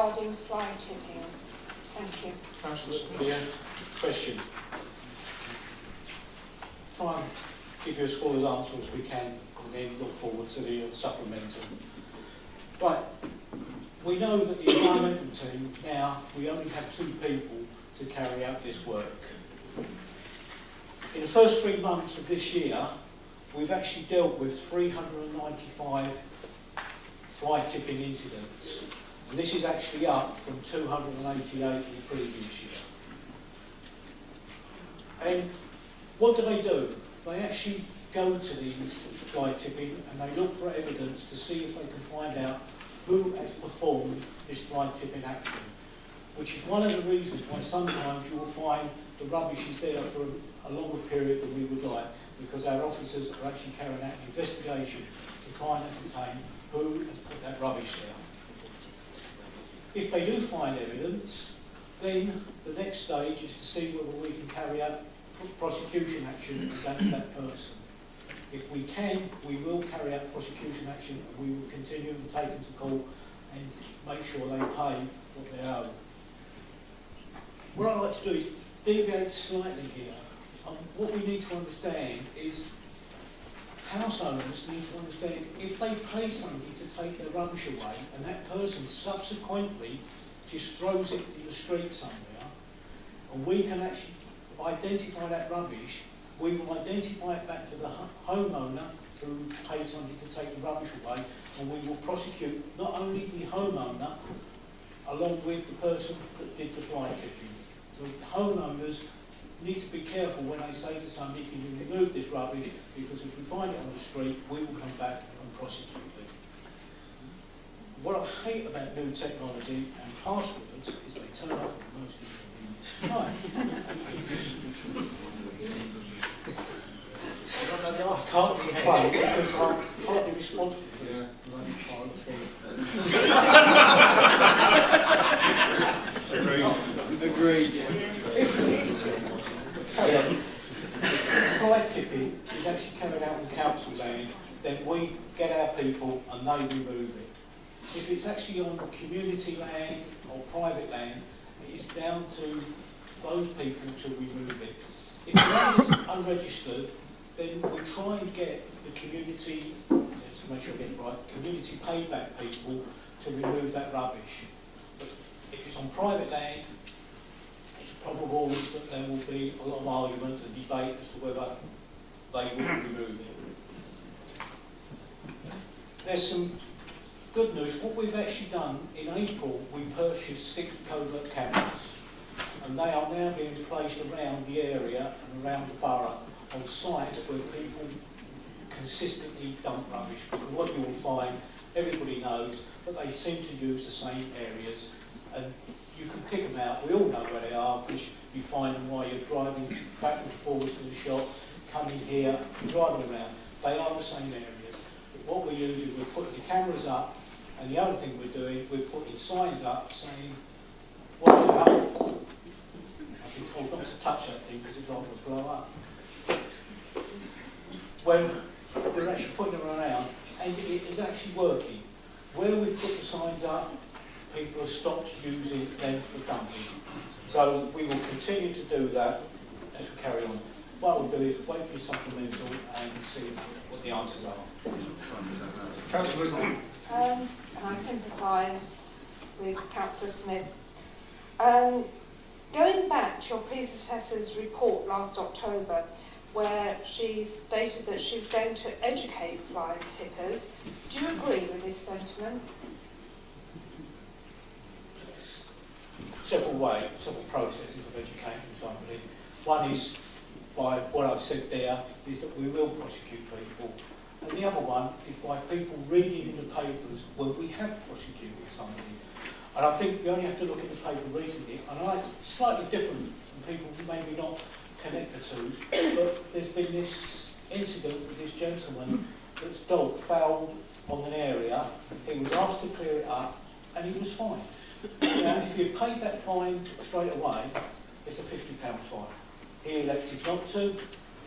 regarding fly tipping? Thank you. Councillor Smith. Question. Try and give you as full as answer as we can, and then look forward to the supplemental. Right. We know that the environmental team now, we only have 2 people to carry out this work. In the first 3 months of this year, we've actually dealt with 395 fly tipping incidents. And this is actually up from 288 in the previous year. And what do? They actually go to these fly tipping and they look for evidence to see if they can find out who has performed this fly tipping action, which is one of the reasons why sometimes you will find the rubbish is there for a longer period than we would like, because our officers are actually carrying out an investigation to try and ascertain who has put that rubbish there. If they do find evidence, then the next stage is to see whether we can carry out prosecution action against that person. If we can, we will carry out prosecution action and we will continue to take them to court and make sure they pay what they owe. What I'd like to do is deviate slightly here. What we need to understand is house owners need to understand if they pay somebody to take their rubbish away and that person subsequently just throws it in the street somewhere, and we can actually identify that rubbish, we will identify it back to the homeowner who paid somebody to take the rubbish away, and we will prosecute not only the homeowner along with the person that did the fly tipping. So homeowners need to be careful when they say to somebody, can you remove this rubbish, because if we find it on the street, we will come back and prosecute it. What I hate about new technology and passwords is they turn up at the most inconvenient time. I can't complain because I'm partly responsible for this bloody file thing. Agreed. Fly tipping is actually carried out on council land, then we get our people and they remove it. If it's actually on community land or private land, it is down to those people to remove it. If the land is unregistered, then we try and get the community, let's make sure I get it right, community payback people to remove that rubbish. But if it's on private land, it's probable that there will be a lot of argument and debate as to whether they will remove it. There's some good news. What we've actually done, in April, we purchased 6 covert cameras, and they are now being placed around the area and around the borough on sites where people consistently dump rubbish. Because what you will find, everybody knows that they seem to use the same areas, and you can pick them out. We all know where they are because you find them while you're driving backwards and forwards to the shop, coming here, driving around. They are the same areas. But what we use is we're putting the cameras up, and the other thing we're doing, we're putting signs up saying, watch out. I've been told not to touch that thing because it's not going to blow up. When we're actually putting them around, and it is actually working. Where we put the signs up, people have stopped using them for dumping. So we will continue to do that as we carry on. What we'll do is wait for supplemental and see what the answers are. And I sympathise with Councillor Smith. Going back to your predecessor's report last October, where she stated that she was going to educate fly tippers, do you agree with this sentiment? Yes. Several processes of educating somebody. One is, by what I've said there, is that we will prosecute people. And the other one is by people reading in the papers when we have prosecuted somebody. And I think you only have to look at the paper recently, and it's slightly different from people who maybe not connect the two, but there's been this incident with this gentleman that's dog fouled on an area. He was asked to clear it up, and he was fined. Now, if you paid that fine straight away, it's a £50 fine. He elected not to.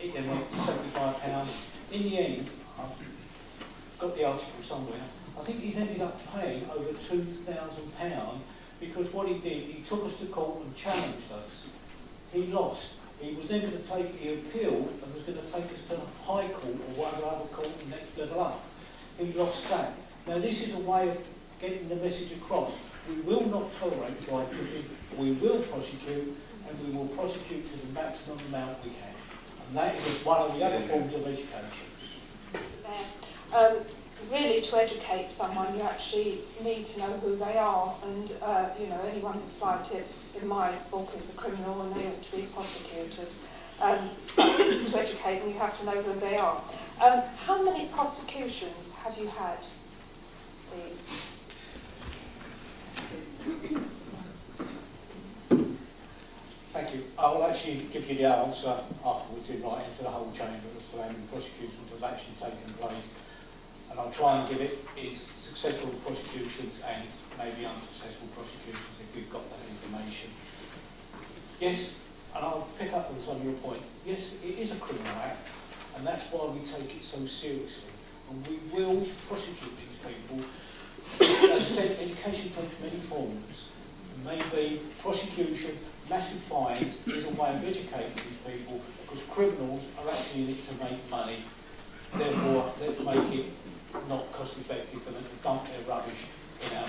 It then went to £75. In the end, I've got the article somewhere, I think he's ended up paying over £2,000 because what he did, he took us to court and challenged us. He lost. He was then going to take, he appealed and was going to take us to the High Court or whatever other court the next level up. He lost that. Now this is a way of getting the message across. We will not tolerate fly tipping, we will prosecute, and we will prosecute to the maximum amount we can. And that is one of the other forms of education. Really, to educate someone, you actually need to know who they are, and you know, anyone who fly tips, in my book, is a criminal and they ought to be prosecuted. But to educate them, you have to know who they are. How many prosecutions have you had, please? Thank you. I will actually give you the answer afterwards in right into the whole chamber as to how many prosecutions have actually taken place. And I'll try and give it is successful prosecutions and maybe unsuccessful prosecutions if we've got that information. Yes, and I'll pick up on some of your point. Yes, it is a criminal act, and that's why we take it so seriously. And we will prosecute these people. As I said, education takes many forms. Maybe prosecution, massive fines is a way of educating these people, because criminals are actually in it to make money. Therefore, let's make it not cost effective for them to dump their rubbish in our